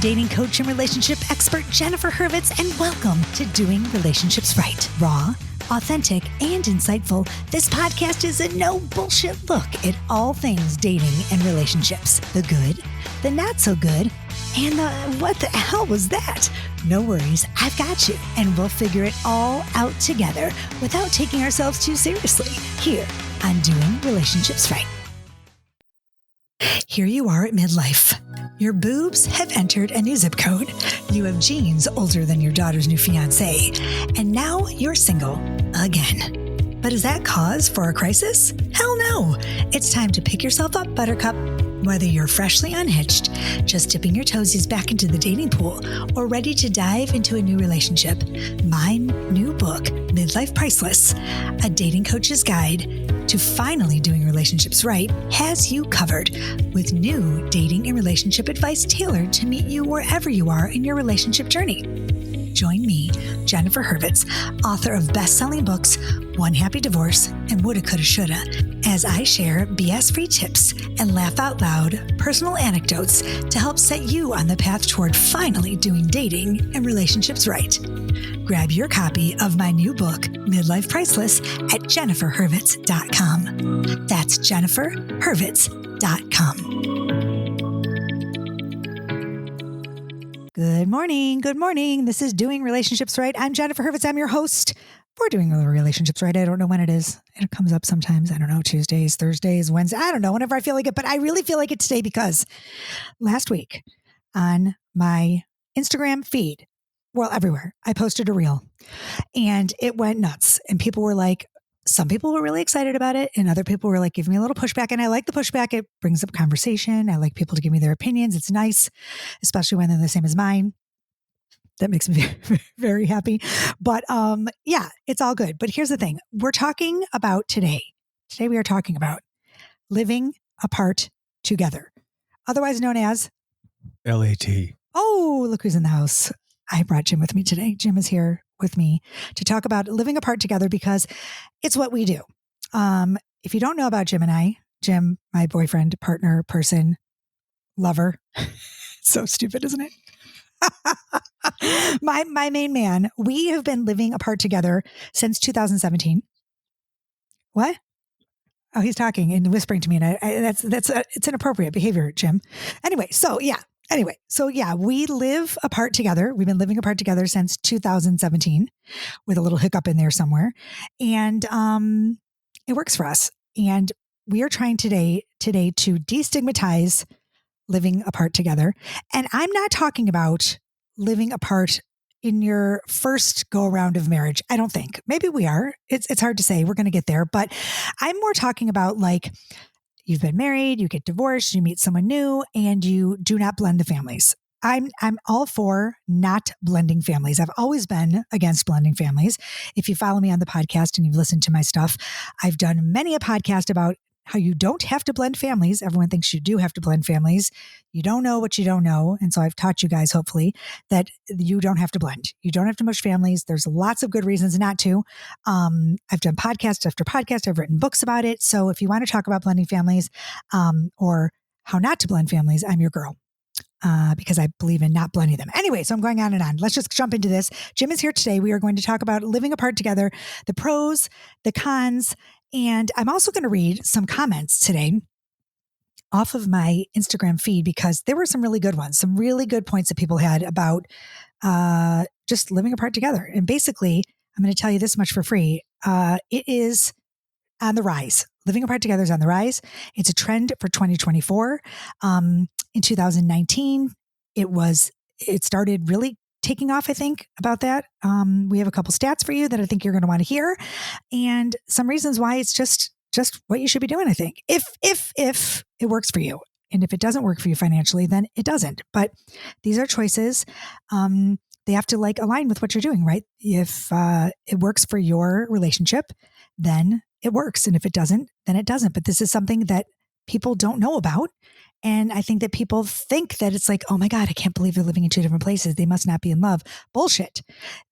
dating coach and relationship expert Jennifer Hurvitz, and welcome to Doing Relationships Right. Raw, authentic, and insightful, this podcast is a no bullshit look at all things dating and relationships. The good, the not so good, and the what the hell was that? No worries, I've got you, and we'll figure it all out together without taking ourselves too seriously here on Doing Relationships Right. Here you are at midlife. Your boobs have entered a new zip code. You have genes older than your daughter's new fiance. And now you're single again. But is that cause for a crisis? Hell no. It's time to pick yourself up, Buttercup. Whether you're freshly unhitched, just dipping your toesies back into the dating pool, or ready to dive into a new relationship, my new book, Midlife Priceless, a dating coach's guide to finally doing relationships right, has you covered with new dating and relationship advice tailored to meet you wherever you are in your relationship journey. Join me, Jennifer Hurvitz, author of best-selling books, One Happy Divorce and Woulda, Coulda, Shoulda, as I share BS-free tips and laugh out loud personal anecdotes to help set you on the path toward finally doing dating and relationships right. Grab your copy of my new book, Midlife Priceless, at jenniferhurvitz.com. That's jenniferhurvitz.com. Good morning. Good morning. This is Doing Relationships Right. I'm Jennifer Hurvitz. I'm your host for Doing Relationships Right. I don't know when it is. It comes up sometimes. I don't know, Tuesdays, Thursdays, Wednesdays. I don't know, whenever I feel like it. But I really feel like it today because last week on my Instagram feed, well, everywhere, I posted a reel and it went nuts. And people were like, some people were really excited about it and other people were like, giving me a little pushback. And I like the pushback. It brings up conversation. I like people to give me their opinions. It's nice, especially when they're the same as mine. That makes me very, very happy. But yeah, it's all good. But here's the thing. We're talking about today. Today we are talking about living apart together, otherwise known as LAT. Oh, look who's in the house. I brought Jim with me today. Jim is here with me to talk about living apart together because it's what we do. If you don't know about Jim and I, Jim, my boyfriend, partner, person, lover, so stupid, isn't it? my main man, we have been living apart together since 2017. What? Oh, he's talking and whispering to me, and it's inappropriate behavior, Jim. Anyway, so yeah, we live apart together. We've been living apart together since 2017 with a little hiccup in there somewhere. And it works for us. And we are trying today to destigmatize living apart together. And I'm not talking about living apart in your first go around of marriage. I don't think. Maybe we are. It's hard to say. We're going to get there. But I'm more talking about like, you've been married, you get divorced, you meet someone new, and you do not blend the families. I'm all for not blending families. I've always been against blending families. If you follow me on the podcast and you've listened to my stuff, I've done many a podcast about how you don't have to blend families. Everyone thinks you do have to blend families. You don't know what you don't know. And so I've taught you guys, hopefully, that you don't have to blend. You don't have to mush families. There's lots of good reasons not to. I've done podcast after podcast. I've written books about it. So if you want to talk about blending families or how not to blend families, I'm your girl. Because I believe in not blending them. Anyway, so I'm going on and on. Let's just jump into this. Jim is here today. We are going to talk about living apart together, the pros, the cons, and I'm also going to read some comments today off of my Instagram feed because there were some really good ones, some really good points that people had about just living apart together. And basically, I'm going to tell you this much for free. It is on the rise. Living apart together is on the rise. It's a trend for 2024. In 2019, it started really taking off, I think, about that. We have a couple stats for you that I think you're going to want to hear and some reasons why it's just what you should be doing, I think, if it works for you. And if it doesn't work for you financially, then it doesn't. But these are choices. They have to like align with what you're doing, right? If it works for your relationship, then it works. And if it doesn't, then it doesn't. But this is something that people don't know about. And I think that people think that it's like, oh my God, I can't believe they're living in two different places. They must not be in love. Bullshit.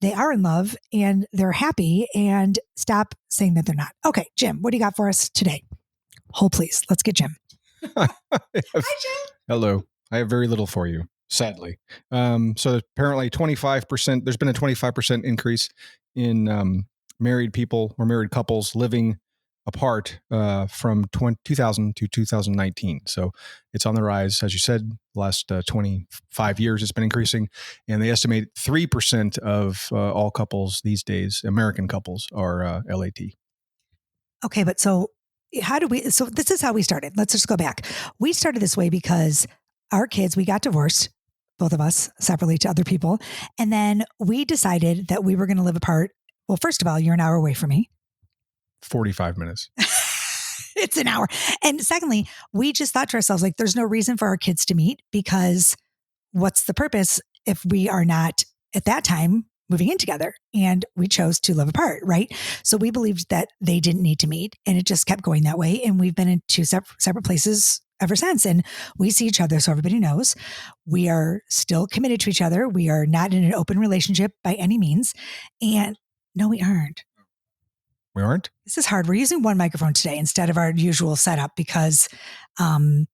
They are in love and they're happy, and stop saying that they're not. Okay, Jim, what do you got for us today? Hold please. Let's get Jim. Hi, Jim. Hello. I have very little for you. sadly. So apparently 25%, there's been a 25% increase in married people or married couples living apart from 2000 to 2019. So it's on the rise. As you said, the last 25 years, it's been increasing. And they estimate 3% of all couples these days, American couples, are LAT. Okay, but so this is how we started. Let's just go back. We started this way because our kids, we got divorced, both of us separately to other people. And then we decided that we were going to live apart. Well, first of all, you're an hour away from me. 45 minutes. It's an hour. And secondly, we just thought to ourselves, like, there's no reason for our kids to meet because what's the purpose if we are not at that time moving in together? And we chose to live apart, right? So we believed that they didn't need to meet, and it just kept going that way. And we've been in two separate places ever since. And we see each other. So everybody knows we are still committed to each other. We are not in an open relationship by any means. And no, we aren't. We aren't? This is hard. We're using one microphone today instead of our usual setup because my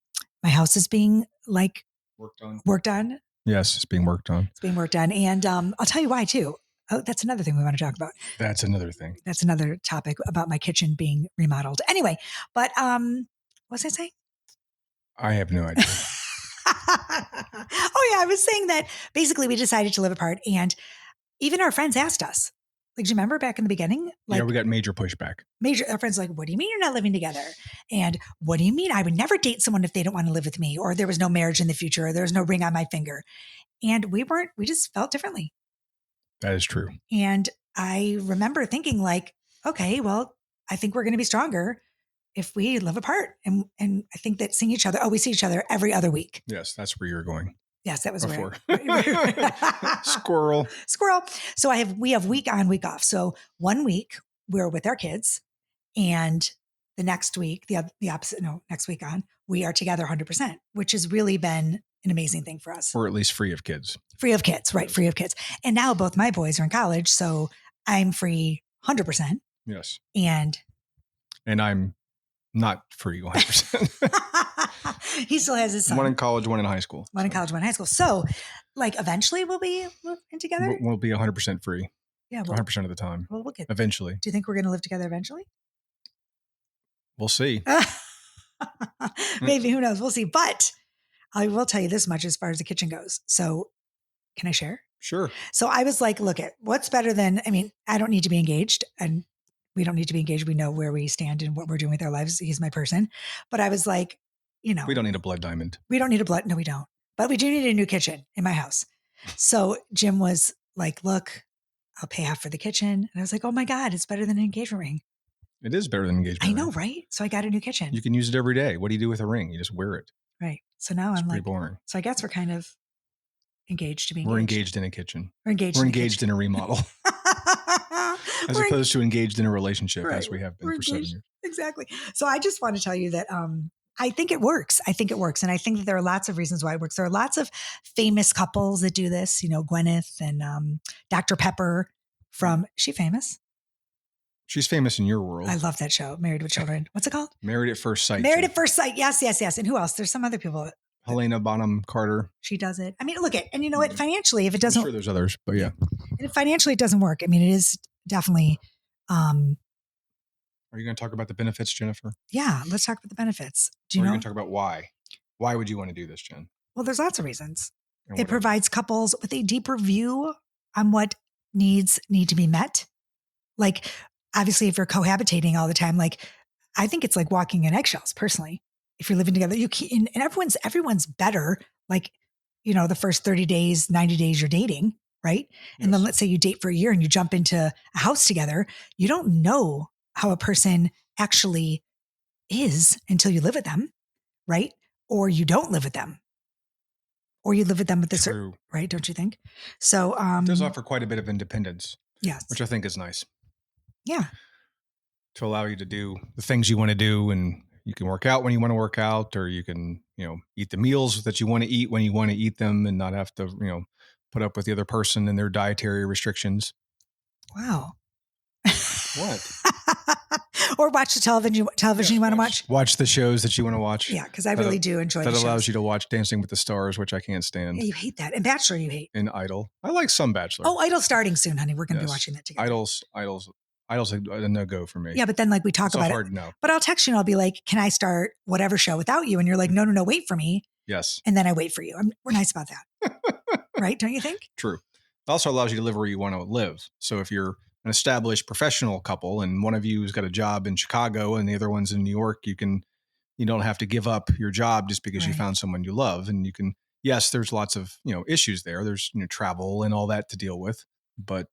house is being worked on. Yes, it's being worked on. It's being worked on. And I'll tell you why too. Oh, that's another thing we want to talk about. That's another thing. That's another topic about my kitchen being remodeled. Anyway, but what was I saying? I have no idea. Oh yeah, I was saying that basically we decided to live apart, and even our friends asked us. Like, do you remember back in the beginning? Like, yeah, we got major pushback. Our friends were like, what do you mean you're not living together? And what do you mean I would never date someone if they don't want to live with me, or there was no marriage in the future, or there was no ring on my finger? And we just felt differently. That is true. And I remember thinking like, okay, well, I think we're going to be stronger if we live apart. And I think that we see each other every other week. Yes, that's where you're going. Yes, that was before. Right. Squirrel. So we have week on, week off. So 1 week we're with our kids, and the next week, next week on, we are together 100%, which has really been an amazing thing for us. Or at least free of kids. Free of kids, right? Free of kids. And now both my boys are in college, so I'm free 100%. Yes. And I'm not free 100%. He still has his son. One in college, one in high school. One in college, one in high school. So, like, eventually we'll be in together? We'll be 100% free. Yeah. 100% of the time. Well, we'll get eventually. Do you think we're going to live together eventually? We'll see. Maybe, who knows? We'll see. But I will tell you this much as far as the kitchen goes. So, can I share? Sure. So I was like, look, what's better than, I don't need to be engaged, and we don't need to be engaged. We know where we stand and what we're doing with our lives. He's my person. But I was like, we don't need a blood diamond. We don't need a blood. No, we don't. But we do need a new kitchen in my house. So Jim was like, look, I'll pay half for the kitchen. And I was like, oh my God, it's better than an engagement ring. It is better than an engagement ring. I know, right? So I got a new kitchen. You can use it every day. What do you do with a ring? You just wear it. Right. So now it's I'm pretty like, boring. So I guess we're kind of engaged to be engaged. We're engaged in a kitchen. We're engaged in a remodel. As opposed to engaged in a relationship, right, as we have been for 7 years. Exactly. So I just want to tell you that I think it works. And I think that there are lots of reasons why it works. There are lots of famous couples that do this, Gwyneth and Dr. Pepper is she famous? She's famous in your world. I love that show, Married with Children. What's it called? Married at First Sight. Married at First Sight. Yes. And who else? There's some other people. Helena Bonham Carter. She does it. And you know what? Financially, if it doesn't, I'm sure there's others, but yeah. If financially it doesn't work, it is definitely. Are you going to talk about the benefits, Jennifer? Yeah, let's talk about the benefits. Are you going to talk about why? Why would you want to do this, Jen? Well, there's lots of reasons. It provides couples with a deeper view on what needs need to be met. Like, obviously, if you're cohabitating all the time, I think it's like walking in eggshells, personally. If you're living together, and everyone's better. The first 30 days, 90 days you're dating, right? Yes. And then let's say you date for a year and you jump into a house together. You don't know how a person actually is until you live with them, right? Or you don't live with them. Or you live with them with this, right? Don't you think? So it does offer quite a bit of independence. Yes. Which I think is nice. Yeah. To allow you to do the things you want to do, and you can work out when you want to work out, or you can, eat the meals that you want to eat when you want to eat them and not have to, put up with the other person and their dietary restrictions. Wow. What? Or watch the television you want to watch. Watch the shows that you want to watch. Yeah, because I really do enjoy that the allows shows. you to watch Dancing with the Stars, which I can't stand. Yeah, you hate that. And Bachelor you hate. And Idol. I like some Bachelor. Oh, Idol starting soon, honey. We're going to be watching that together. Idol's a no-go for me. Yeah, but then like we talk it's about a hard it. No. But I'll text you and I'll be like, can I start whatever show without you? And you're like, no, wait for me. Yes. And then I wait for you. We're nice about that. Right? Don't you think? True. It also allows you to live where you want to live. So if you're an established professional couple and one of you has got a job in Chicago and the other one's in New York, you don't have to give up your job just because you found someone you love. And you can, yes, there's lots of, issues there. There's, travel and all that to deal with. But,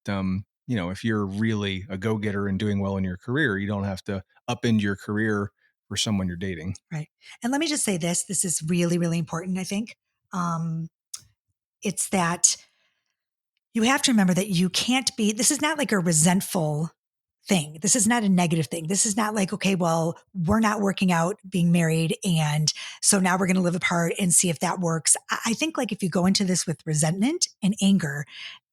if you're really a go-getter and doing well in your career, you don't have to upend your career for someone you're dating. Right. And let me just say this is really, really important, I think. It's that you have to remember that you can't be, this is not like a resentful thing. This is not a negative thing. This is not like, okay, well, we're not working out being married. And so now we're going to live apart and see if that works. I think like if you go into this with resentment and anger,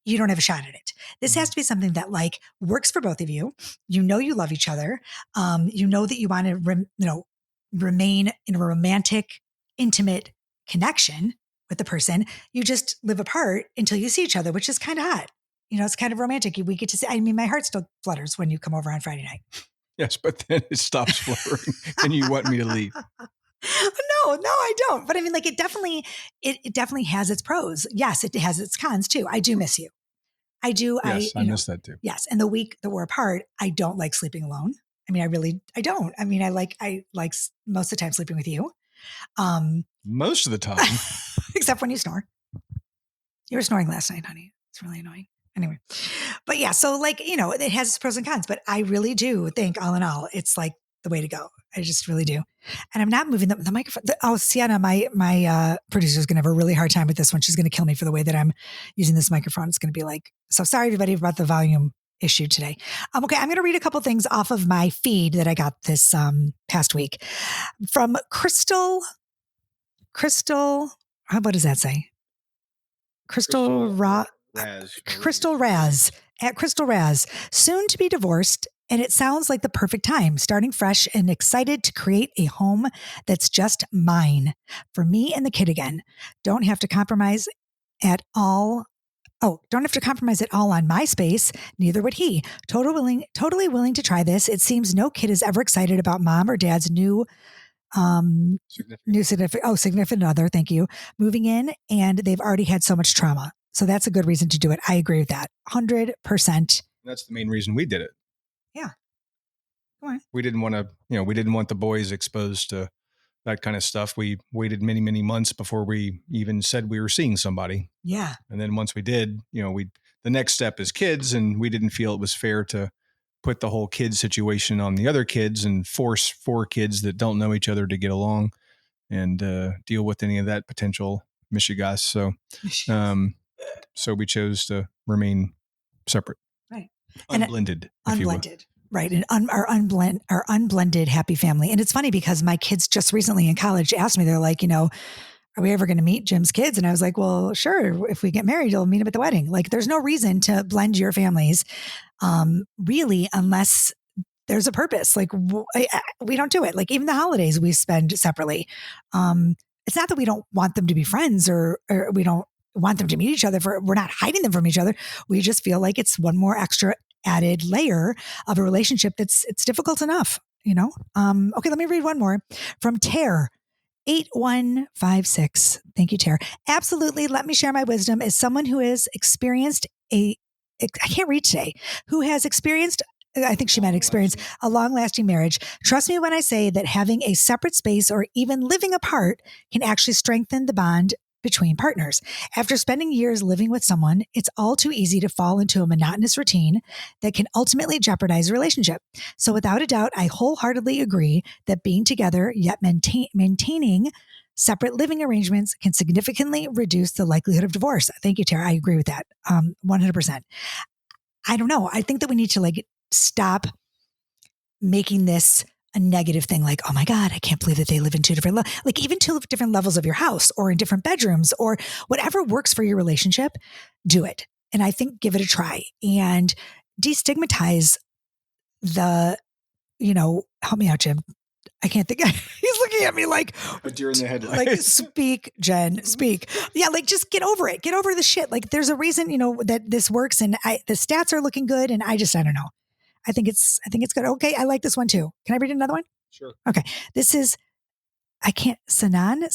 you don't have a shot at it. This has to be something that like works for both of you. You love each other. You know that you want to, remain in a romantic, intimate connection with the person. You just live apart until you see each other, which is kind of hot. It's kind of romantic. We get to see, my heart still flutters when you come over on Friday night. Yes, but then it stops fluttering and you want me to leave. No, I don't. But I mean, like it definitely has its pros. Yes, it has its cons too. I do miss you. I do. Yes, I miss that too. Yes. And the week that we're apart, I don't like sleeping alone. I mean, I don't. I mean, I like most of the time sleeping with you. Most of the time. Except when you snore. You were snoring last night, honey. It's really annoying. Anyway, but yeah, so like, it has its pros and cons, but I really do think all in all, it's like the way to go. I just really do. And I'm not moving the microphone. Sienna, my producer is going to have a really hard time with this one. She's going to kill me for the way that I'm using this microphone. It's going to be like, so sorry everybody about the volume issue today. Okay. I'm going to read a couple things off of my feed that I got this past week from Crystal. What does that say? Crystal Raz at Crystal Raz, soon to be divorced. And it sounds like the perfect time, starting fresh and excited to create a home that's just mine for me and the kid again. Don't have to compromise at all. Don't have to compromise at all on my space. Neither would he. Totally willing to try this. It seems no kid is ever excited about mom or dad's new significant other. Thank you. Moving in, and they've already had so much trauma. So that's a good reason to do it. I agree with that. 100%. That's the main reason we did it. Yeah. Go on. We didn't want to, we didn't want the boys exposed to that kind of stuff. We waited many, many months before we even said we were seeing somebody. Yeah. And then once we did, the next step is kids, and we didn't feel it was fair to put the whole kid situation on the other kids and force 4 kids that don't know each other to get along and deal with any of that potential mishigas. So we chose to remain separate. Right. Unblended, if you will. Right. And our unblended happy family. And it's funny because my kids just recently in college asked me, they're like, are we ever going to meet Jim's kids? And I was like, well, sure. If we get married, you'll meet them at the wedding. Like there's no reason to blend your families, really, unless there's a purpose. Like we don't do it. Like even the holidays we spend separately. It's not that we don't want them to be friends or we don't want them to meet each other. We're not hiding them from each other. We just feel like it's one more extra added layer of a relationship it's difficult enough, Okay, let me read one more from Tare 8156. Thank you, Tare. Absolutely. Let me share my wisdom as someone who has experienced I can't read today, who has experienced, I think she meant experience, a long-lasting marriage. Trust me when I say that having a separate space or even living apart can actually strengthen the bond between partners. After spending years living with someone, it's all too easy to fall into a monotonous routine that can ultimately jeopardize a relationship. So without a doubt, I wholeheartedly agree that being together yet maintaining separate living arrangements can significantly reduce the likelihood of divorce. Thank you, Tara. I agree with that. 100%. I don't know. I think that we need to stop making this a negative thing. Like, oh my God, I can't believe that they live in 2 different, even 2 different levels of your house or in different bedrooms or whatever works for your relationship, do it. And I think give it a try and destigmatize the help me out, Jim. I can't think. He's looking at me like a deer in the headlights. Like, speak, Jen, speak. Yeah, like just get over it. Get over the shit. Like there's a reason, that this works, and the stats are looking good, and I don't know. I think it's good. Okay, I like this one too. Can I read another one? Sure. Okay, this is Santa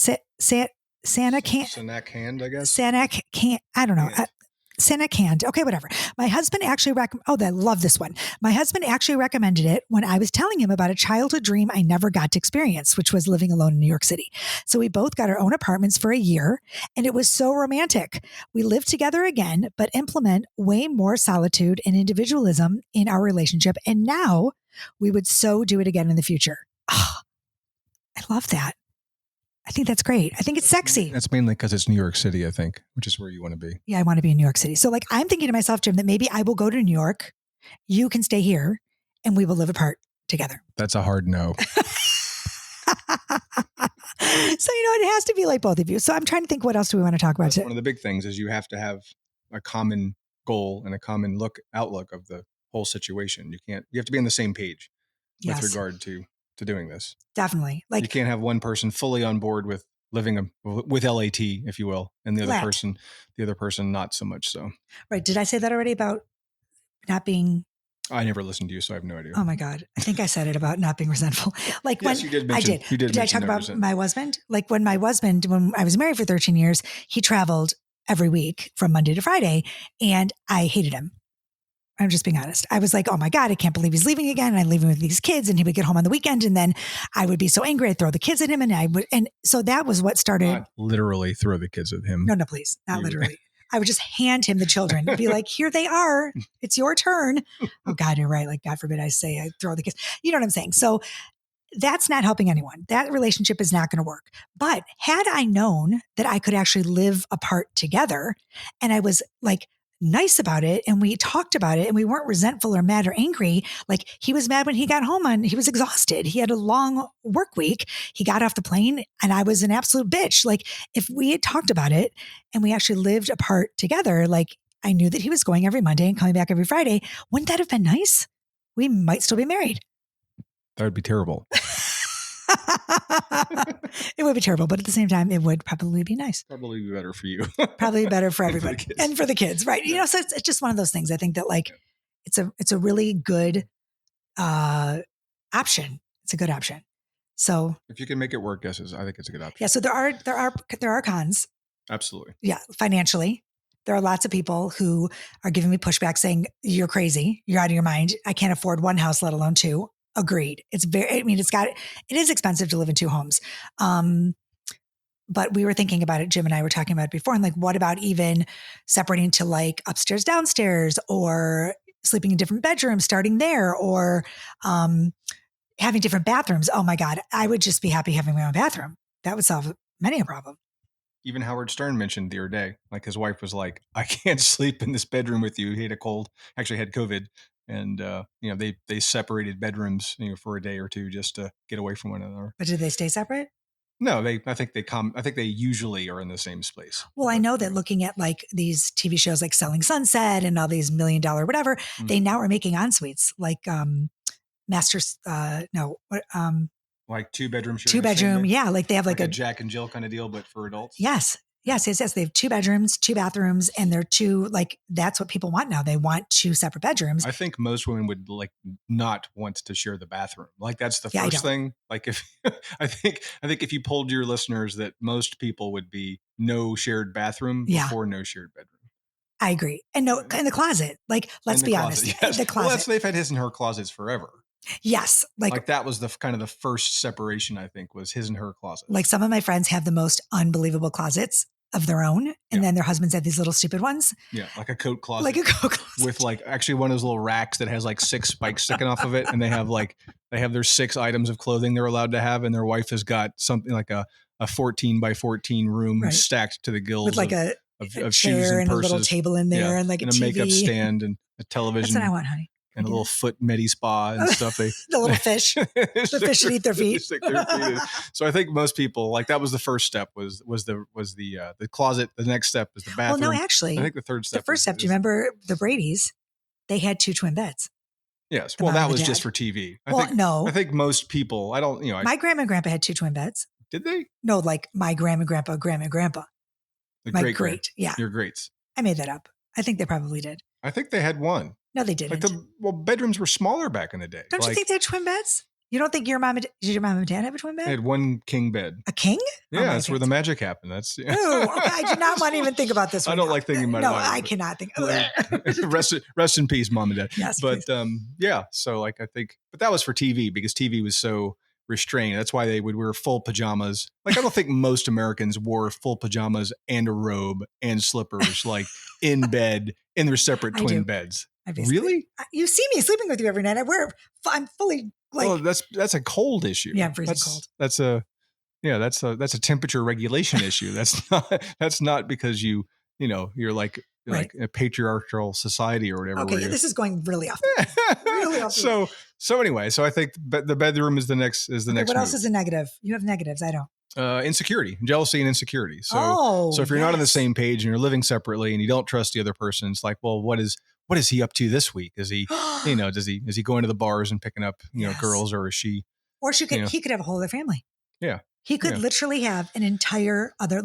can't. Sanak hand, I guess. Sanak can't. I don't know. Santa can't. Okay, whatever. My husband actually I love this one. My husband actually recommended it when I was telling him about a childhood dream I never got to experience, which was living alone in New York City. So we both got our own apartments for a year, and it was so romantic. We live together again, but implement way more solitude and individualism in our relationship. And now we would so do it again in the future. Oh, I love that. I think that's great. I think it's sexy. That's mainly because it's New York City, I think, which is where you want to be. Yeah, I want to be in New York City. So I'm thinking to myself, Jim, that maybe I will go to New York. You can stay here and we will live apart together. That's a hard no. So, it has to be like both of you. So I'm trying to think, what else do we want to talk about today? One of the big things is you have to have a common goal and a common outlook of the whole situation. You have to be on the same page with regard to doing this. Definitely. Like you can't have one person fully on board with living with LAT, if you will, and the other person not so much so. Right. Did I say that already about not being? I never listened to you, so I have no idea. Oh my God. I think I said it about not being resentful. Like yes, you did mention, I did. Did I talk about my husband? Like when I was married for 13 years, he traveled every week from Monday to Friday, and I hated him. I'm just being honest. I was like, oh my God, I can't believe he's leaving again. And I'm leaving with these kids, and he would get home on the weekend, and then I would be so angry. I'd throw the kids at him, and so that was what started. Not literally throw the kids at him. No, please. Not literally. I would just hand him the children and be like, here they are. It's your turn. Oh God, you're right. Like, God forbid I say I throw the kids. You know what I'm saying? So that's not helping anyone. That relationship is not going to work. But had I known that I could actually live apart together, and I was like, nice about it, and we talked about it, and we weren't resentful or mad or angry. Like, he was mad when he got home, and he was exhausted. He had a long work week. He got off the plane, and I was an absolute bitch. Like, if we had talked about it and we actually lived apart together, like, I knew that he was going every Monday and coming back every Friday. Wouldn't that have been nice? We might still be married. That would be terrible. It would be terrible, but at the same time, it would probably be nice. Probably be better for you. Probably better for everybody and for the kids, right? Yeah. So it's just one of those things. I think that it's a really good option. It's a good option. So if you can make it work, I think it's a good option. Yeah. So there are cons. Absolutely. Yeah. Financially, there are lots of people who are giving me pushback saying, you're crazy. You're out of your mind. I can't afford one house, let alone two. Agreed. It is expensive to live in two homes. But we were thinking about it, Jim and I were talking about it before. And like, what about even separating to like upstairs, downstairs, or sleeping in different bedrooms, starting there, or having different bathrooms? Oh my God. I would just be happy having my own bathroom. That would solve many a problem. Even Howard Stern mentioned the other day, like his wife was like, I can't sleep in this bedroom with you. He had actually had COVID. And, they separated bedrooms, for a day or two just to get away from one another. But did they stay separate? No, I think they usually are in the same space. Well, I know that looking at like these TV shows like Selling Sunset and all these $1 million whatever, they now are making en-suites like like 2-bedroom. 2-bedroom. Yeah. Like they have like a Jack and Jill kind of deal, but for adults. Yes. They have 2 bedrooms, 2 bathrooms, and they're that's what people want now. They want 2 separate bedrooms. I think most women would like not want to share the bathroom. Like that's the first thing. Like if I think if you polled your listeners, that most people would be no shared bathroom before no shared bedroom. I agree. And no, in the closet. Like, let's be honest. Yes. The closet. Well, they've had his and her closets forever. Yes. Like that was the kind of the first separation, I think, was his and her closet. Like some of my friends have the most unbelievable closets of their own. And then their husbands have these little stupid ones. Yeah. Like a coat closet. With like actually one of those little racks that has like 6 spikes sticking off of it. And they have their 6 items of clothing they're allowed to have. And their wife has got something like a 14 by 14 room stacked to the gills. With like a chair and purses. A little table in there and like a TV. Makeup stand and a television. That's what I want, honey. And a little foot medi spa and stuff. The little fish. The fish should eat their feet. So I think most people, like, that was the first step was the closet. The next step is the bathroom. Well, no, actually, I think the third step. The first step. Do you remember the Brady's? They had 2 twin beds. Yes. The Well, mom that and the was dad. just for TV. No. I think most people, My grandma and grandpa had 2 twin beds. did they? No, like my grandma and grandpa. The My great. great. Yeah. Your greats. I made that up. I think they probably did. I think they had one. No, they Like didn't. bedrooms were smaller back in the day. Don't you think they had twin beds? You don't think did your mom and dad have a twin They bed? had one king bed. A king? Yeah, that's where the magic happened. That's Ooh, I do not want to even think about this one. I don't like thinking about it. No, either, I cannot think. rest in peace, mom and dad. Yes, but please. yeah. So I think, but that was for TV because TV was so restrained. That's why they would wear full pajamas. I don't think most Americans wore full pajamas and a robe and slippers in bed in their separate twin beds. Really? You see me sleeping with you every night. I'm fully well, that's a cold issue. Yeah, I'm freezing cold. That's a temperature regulation issue. That's not because you're like a patriarchal society or whatever. Okay, this is going really off. Really off. So anyway, so I think the bedroom is the next next. What else move. is a negative? You have negatives. I don't. Insecurity, jealousy, and insecurity. So if you're not on the same page and you're living separately and you don't trust the other person, it's like, well, what is he up to this week? Is he, is he going to the bars and picking up, girls, or is she? Or he could have a whole other family. Yeah. He could literally have an entire other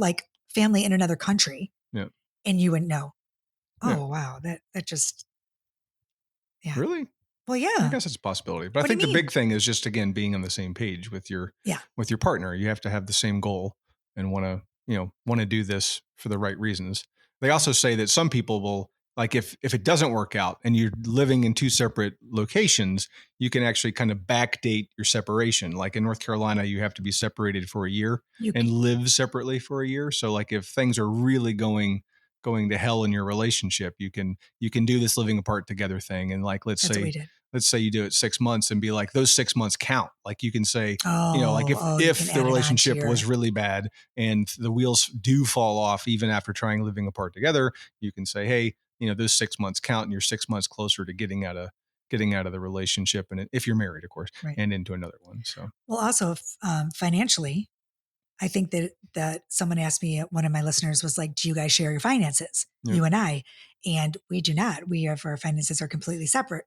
family in another country. Yeah. And you wouldn't know. Oh, yeah. Wow. That just. Yeah. Really? Well, yeah. I guess it's a possibility. But I think the big thing is just, again, being on the same page with your partner. You have to have the same goal and want to do this for the right reasons. They also say that some people will, if it doesn't work out and you're living in 2 separate locations, you can actually kind of backdate your separation. Like in North Carolina, you have to be separated for a year and live separately for a year. So if things are really going to hell in your relationship, you can do this living apart together thing. And let's say you do it 6 months and be like, those 6 months count. You can say, if the relationship was really bad and the wheels do fall off, even after trying living apart together, you can say, hey, those 6 months count and you're 6 months closer to getting out of the relationship. And if you're married, of course, and into another one. So, well, also financially, I think that someone asked me, one of my listeners was like, do you guys share your finances? Yeah. You and I, and we do not. Our finances are completely separate.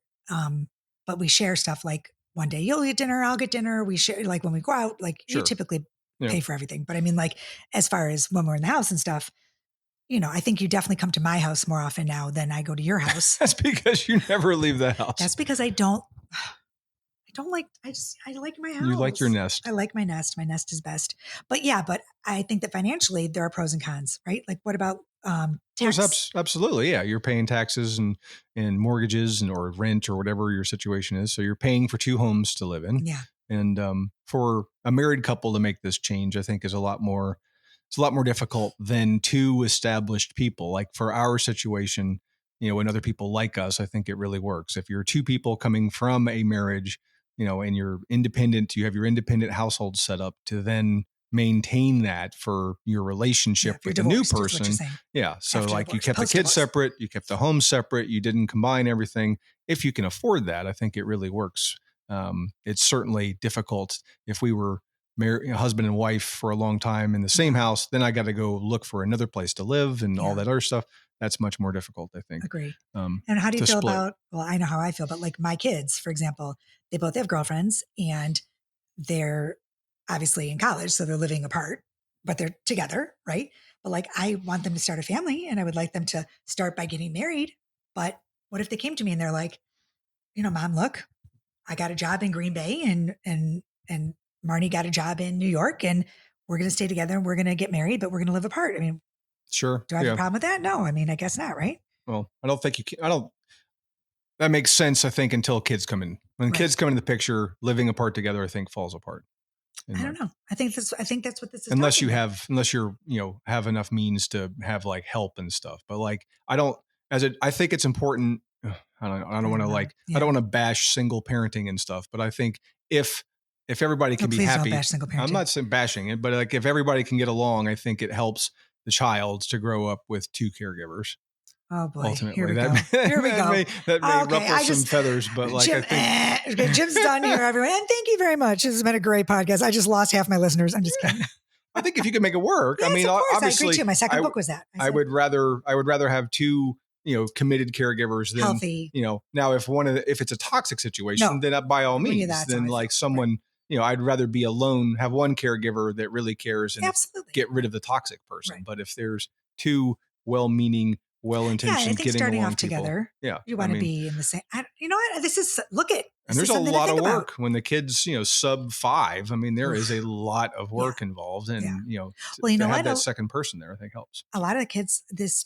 But we share stuff like one day you'll get dinner, I'll get dinner. We share when we go out, you typically pay for everything. But I mean, as far as when we're in the house and stuff, I think you definitely come to my house more often now than I go to your house. That's because you never leave the house. That's because I don't like, I like my house. You like your nest. I like my nest. My nest is best. But I think that financially there are pros and cons, right? What about tax? Absolutely. Yeah. You're paying taxes and mortgages or rent or whatever your situation is. So you're paying for 2 homes to live in. Yeah. And for a married couple to make this change, I think is a lot more difficult than 2 established people. For our situation, and other people like us, I think it really works. If you're 2 people coming from a marriage, and you're independent, you have your independent household set up to then maintain that for your relationship with the new person. Yeah. So you kept the kids separate, you kept the home separate, you didn't combine everything. If you can afford that, I think it really works. It's certainly difficult if we were married, husband and wife for a long time in the same house, then I got to go look for another place to live and all that other stuff. That's much more difficult, I think. Agree. And how do you feel about, I know how I feel, but my kids, for example, they both have girlfriends and they're obviously in college, so they're living apart, but they're together, right? But I want them to start a family and I would like them to start by getting married. But what if they came to me and they're like, Mom, look, I got a job in Green Bay and Marnie got a job in New York and we're going to stay together and we're going to get married, but we're going to live apart. I mean, sure. Do I have a problem with that? No, I mean, I guess not, right? Well, I don't think you can. That makes sense, I think, until kids come in. When kids come into the picture, living apart together, I think falls apart. I don't know. I think that's what this is. Unless you're, have enough means to have help and stuff. But I think it's important. I don't want to I don't want to bash single parenting and stuff, but I think if everybody can be happy, don't bash single parenting. I'm not saying bashing it, but if everybody can get along, I think it helps the child to grow up with 2 caregivers. Oh boy! Ultimately, here we go. That may ruffle some feathers, but Jim, I think Jim's done here, everyone. And thank you very much. This has been a great podcast. I just lost half my listeners. I'm just kidding. I think if you can make it work, yes, I mean, of course, obviously, I agree too. My second book was that. I would rather have 2 committed caregivers, then, Healthy. now if it's a toxic situation, No. then by all Well, yeah, means, that's then how I like feel. someone, I'd rather be alone, have one caregiver that really cares and Absolutely. get rid of the toxic person. Right. But if there's two well-meaning, Yeah, and I well-intentioned, think getting starting along off people, together, yeah, you want to be in the same. You know what? Look at. and there's a lot of work when the kids, sub 5. I mean, there is a lot of work involved, and to have that second person there, I think helps. A lot of the kids, this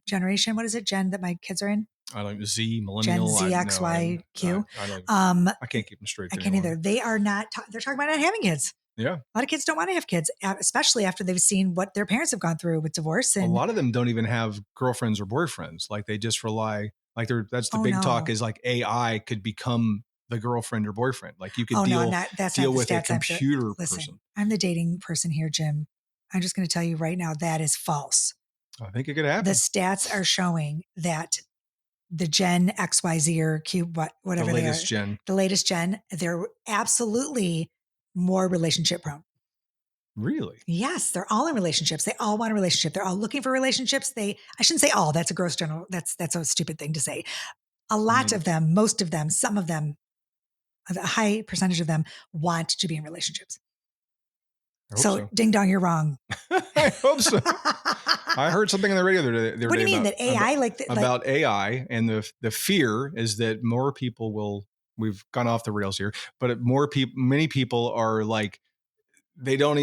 generation, what is it, Gen, that my kids are in? I don't Z, millennial, Gen Z, X, Y, Q. I can't keep them straight. I can't either. They are not. They're talking about not having kids. Yeah, a lot of kids don't want to have kids, especially after they've seen what their parents have gone through with divorce. And a lot of them don't even have girlfriends or boyfriends. Like they just rely. Like that's the big talk is like AI could become the girlfriend or boyfriend. Like you could deal with a computer person. I'm the dating person here, Jim. I'm just going to tell you right now that is false. I think it could happen. The stats are showing that the Gen XYZ or Q, whatever the latest they are, the latest gen, they're absolutely more relationship prone. Really? Yes, they're all in relationships. They all want a relationship. They're all looking for relationships. I shouldn't say all. That's a gross general. That's a stupid thing to say. A lot of them, most of them, some of them, a high percentage of them want to be in relationships. So ding dong, you're wrong. I hope so. I heard something on the radio the other day. What do you mean that AI about AI, and the fear is that more people will. We've gone off the rails here, but many people are like they don't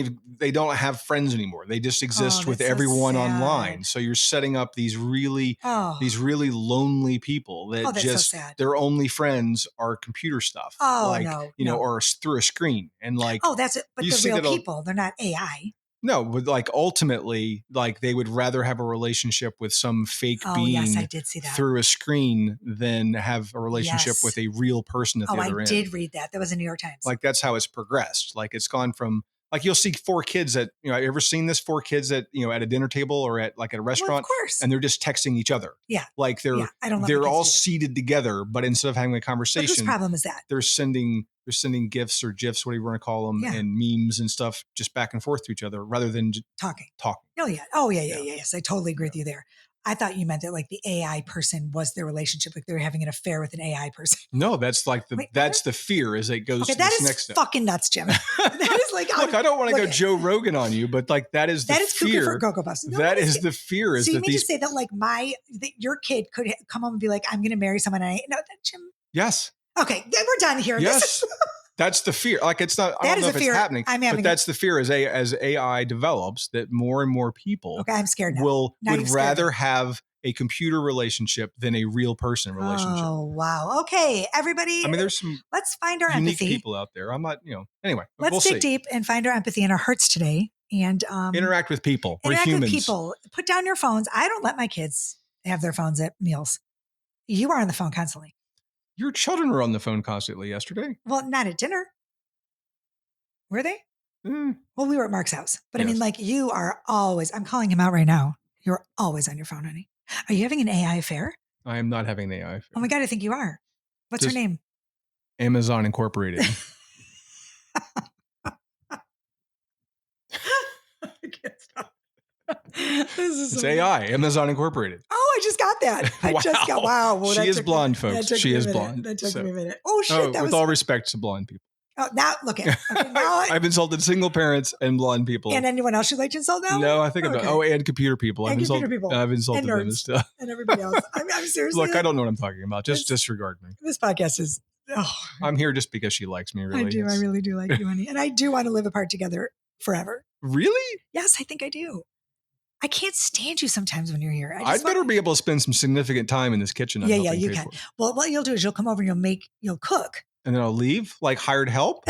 have friends anymore. They just exist with everyone online. So you're setting up these really lonely people that just their only friends are computer stuff. Or through a screen and like. Oh, that's it. But they're real people. They're not AI. No, but like ultimately, like they would rather have a relationship with some fake being yes, I did see that. Through a screen than have a relationship with a real person at the other end. I did read that. That was in New York Times. Like that's how it's progressed. Like it's gone from like you'll see 4 kids at ever seen this 4 kids at at a dinner table or at like at a restaurant, well, of course. And they're just texting each other. Yeah, like they're all seated together, but instead of having a conversation, but whose problem is that? They're sending gifs or gifs, whatever you want to call them, and memes and stuff just back and forth to each other rather than talking. Oh yeah. Yes, I totally agree with you there. I thought you meant that like the AI person was their relationship, like they were having an affair with an AI person. No, that's like that's the fear as it goes to this next step. Fucking nuts, Jim. That is like look, I don't want to go Joe Rogan on you, but like that is the fear. For Cocoa Puffs. No, that is the fear. Is so you that mean to say that like your kid could come home and be like, I'm going to marry someone? Jim. Yes. Okay, then we're done here. Yes. That's the fear. Like it's not. I don't know if it's happening. But that's the fear as AI develops that more and more people. Okay, I'm scared now. would rather have a computer relationship than a real person relationship. Oh wow. Okay, everybody. I mean, there's some. Let's find our unique empathy. people out there. I'm not. Anyway, let's dig deep and find our empathy in our hearts today, and interact with people. We're humans. With people. Put down your phones. I don't let my kids have their phones at meals. You are on the phone constantly. Your children were on the phone constantly yesterday. Well, not at dinner. Were they? Well, we were at Mark's house. But yes. I mean, like you are always, I'm calling him out right now. You're always on your phone, honey. Are you having an AI affair? I am not having an AI affair. Oh my God, I think you are. What's her name? Amazon Incorporated. I can't stop. It's AI, Amazon Incorporated. Oh, I just got that. Wow. Well, she is blonde, folks. She is blonde. That took me a minute. Oh, shit. With all respect to blonde people. Oh, now look at okay, now I've insulted single parents and blonde people. And anyone else you'd like to insult now? No, I think about and computer people. I've insulted them and stuff. And everybody else. I'm seriously. Look, I don't know what I'm talking about. Just disregard me. This podcast is. Oh, I'm here just because she likes me. Really, I really do like you, honey, and I do want to live apart together forever. Really? Yes, I think I do. I can't stand you sometimes when you're here. I'd better be able to spend some significant time in this kitchen. Yeah, you can. Well, what you'll do is you'll come over and you'll cook. And then I'll leave like hired help.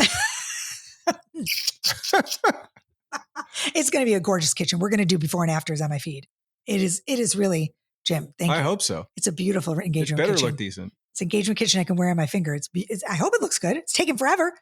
It's going to be a gorgeous kitchen. We're going to do before and afters on my feed. It is really, Jim. Thank you. I hope so. It's a beautiful engagement kitchen. It better look decent. It's an engagement kitchen I can wear on my finger. I hope it looks good. It's taken forever.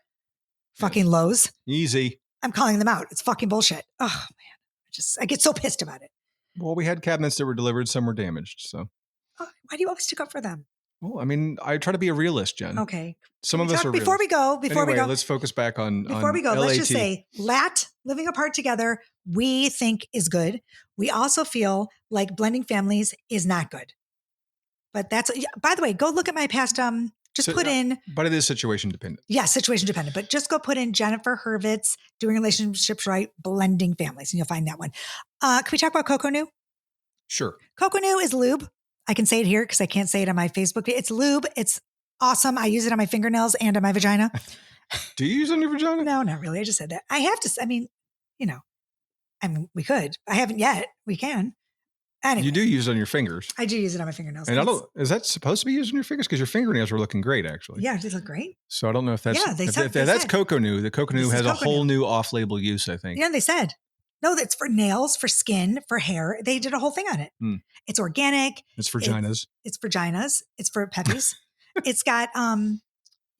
Fucking Lowe's. Easy. I'm calling them out. It's fucking bullshit. Oh man, I get so pissed about it. Well, we had cabinets that were delivered. Some were damaged. So why do you always stick up for them? Well, I mean, I try to be a realist, Jen. Okay. Some of us are before realists. we go, let's focus back on before we go. LAT. Let's just say living apart together, we think is good. We also feel like blending families is not good. But that's, by the way, go look at my past, put in. But it is situation dependent. Yeah, situation dependent. But just go put in Jennifer Hurvitz, Doing Relationships Right, Blending Families, and you'll find that one. Can we talk about Coco New? Sure. Coco New is lube. I can say it here because I can't say it on my Facebook. It's lube. It's awesome. I use it on my fingernails and on my vagina. Do you use it on your vagina? No, not really. I just said that. I have to, we could. I haven't yet. We can. Anyway, you do use it on your fingers. I do use it on my fingernails. And is that supposed to be used on your fingers? Because your fingernails are looking great, actually. Yeah, they look great. So I don't know if that's that's Coco New. The Coco New has a whole new off-label use, I think. Yeah, they said. No, that's for nails, for skin, for hair. They did a whole thing on it. It's organic. It's vaginas. It's vaginas. It's for peppies. It's got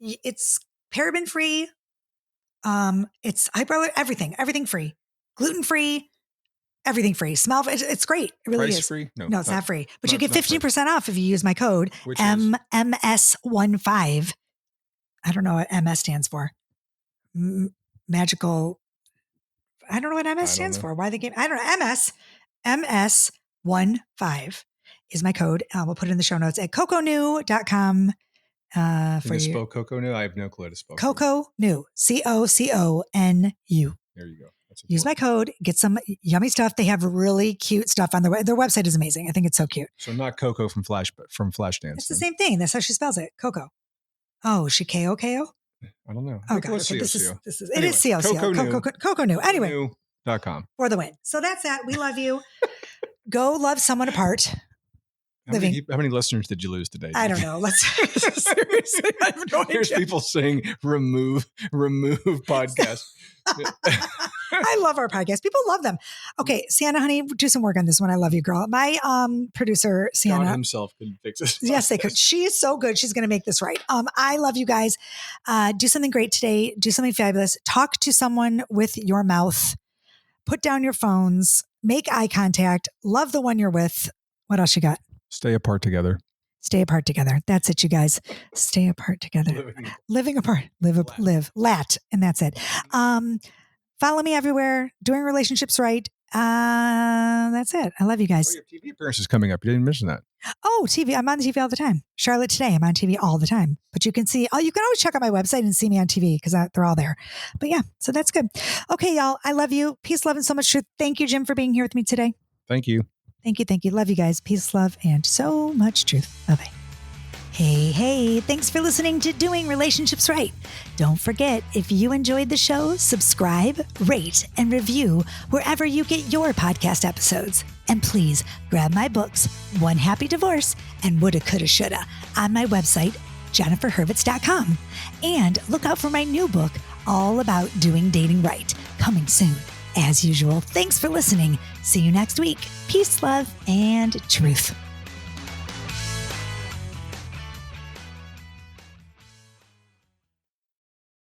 it's paraben free. It's everything free, gluten free. Everything free. Smell. It's great. It really Price is. Free? No, it's not free. But you get 15% off if you use my code MS15. I don't know what MS stands for. Magical. I don't know what MS stands for. Why they gave? I don't know. MS15 is my code. We'll put it in the show notes at coconew.com. Can you spell Coco New? I have no clue to spell. Coco New. COCONU. There you go. Use my code, get some yummy stuff. They have really cute stuff on their website is amazing. I think it's so cute. So not Coco from Flashdance. It's the same thing. That's how she spells it. Coco. Oh, she KO? I don't know. Oh, God. Okay, this is CO. Coco New. Anyway. Coconew.com. For the win. So that's that. We love you. Go love someone apart. How many listeners did you lose today? I don't know. Seriously, I have no idea. Here's people saying remove podcast. I love our podcast. People love them. Okay, Sienna, honey, do some work on this one. I love you, girl. My producer, Sienna. God himself could fix this. Yes, they could. She is so good. She's going to make this right. I love you guys. Do something great today. Do something fabulous. Talk to someone with your mouth. Put down your phones. Make eye contact. Love the one you're with. What else you got? Stay apart together. Stay apart together. That's it, you guys. Stay apart together. Living apart. Live. Lat. And that's it. Follow me everywhere. Doing Relationships Right. That's it. I love you guys. Your TV appearance is coming up. You didn't mention that. Oh, TV. I'm on the TV all the time. Charlotte Today. I'm on TV all the time. But you can see, you can always check out my website and see me on TV because they're all there. But yeah, so that's good. Okay, y'all. I love you. Peace, love, and so much truth. Thank you, Jim, for being here with me today. Thank you. Thank you. Love you guys. Peace, love, and so much truth. Bye-bye. Hey, thanks for listening to Doing Relationships Right. Don't forget, if you enjoyed the show, subscribe, rate, and review wherever you get your podcast episodes. And please grab my books, One Happy Divorce and Woulda, Coulda, Shoulda, on my website, jenniferhurvitz.com. And look out for my new book, all about doing dating right, coming soon. As usual, thanks for listening. See you next week. Peace, love, and truth.